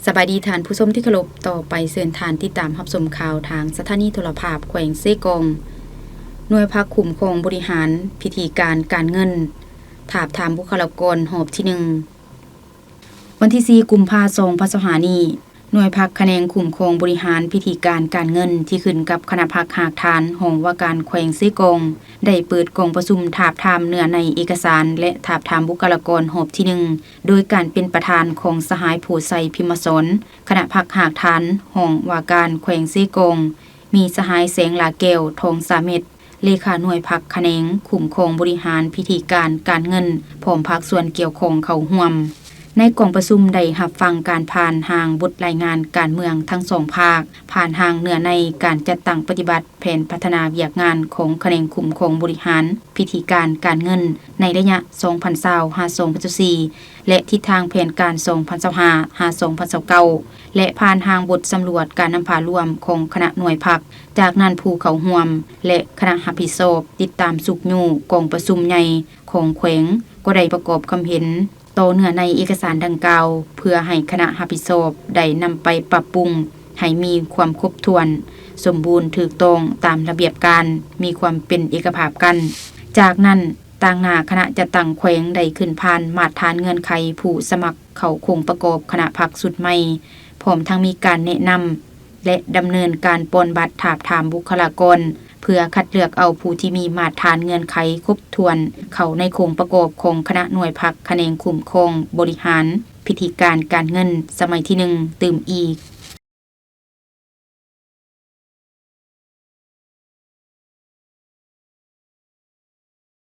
สบายดีทานผู้ชมที่เคารพต่อไปเชิญทานติดตามรับชมข่าวทางสถานีโทรภาพแขวงเซกงหน่วยพักคุ้มครองบริหารพิธีการเงินถาบถามบุคลากรหอบที่1วันที่4กุมภาพันธ์2565นี้หน่วยพักคะแนนคุ้มครองบริหารพิธีการเงินที่ขึ้นกับคณะพักหากฐานห้องว่าการแขวงเซกงได้เปิดกองประชุมถาบถามเนื้อในเอกสารและถาบถามบุคลากรหอบที่1โดยการเป็นประธานของสหายผู้ใส่พิมพ์สนคณะพักหากฐานห้องว่าการแขวงเซกงมีสหายแสงลาแก้วทองสาเม็ดเลขาหน่วยพักคะแนนคุ้มครองบริหารพิธีการเงินพร้อมพักส่วนเกี่ยวข้องเข้าร่วมในกองประชุมได้รับฟังการผ่านทางบทรายงานการเมืองทั้งสองภาคผ่านทางเนื้อในการจัดตั้งปฏิบัติแผนพัฒนาเวียกงานของคะแนนคุ้มครองบริหารพิธีการเงินในระยะ 2020-2024 และทิศทางแผนการ 2025-2029 และผ่านทางบทสำรวจการนำพาร่วมของคณะหน่วยพักจากนั้นผู้เข้าร่วมและคณะรับผิดชอบติดตามสุกอยู่กองประชุมใหญ่ของแขวงก็ได้ประกอบความเห็นต่อเนื้อในเอกสารดังกล่าวเพื่อให้คณะรับผิดชอบได้นำไปปรับปรุงให้มีความครบถ้วนสมบูรณ์ถูกต้องตามระเบียบการมีความเป็นเอกภาพกันจากนั้นต่างหน้าคณะจัดตั้งแขวงได้ขึ้นผ่านมาตรฐานเงื่อนไขผู้สมัครเข้าโครงประกอบคณะพรรคสุดใหม่พร้อมทั้งมีการแนะนำและดำเนินการปนบัตรถาบถามบุคลากรเพื่อคัดเลือกเอาผู้ที่มีมาตรฐานเงื่อนไขครบถ้วนเข้าในโครงประกอบของคณะหน่วยพักคะแนนคุ้มครองบริหารพิธีการเงินสมัยที่1ตื่มอีก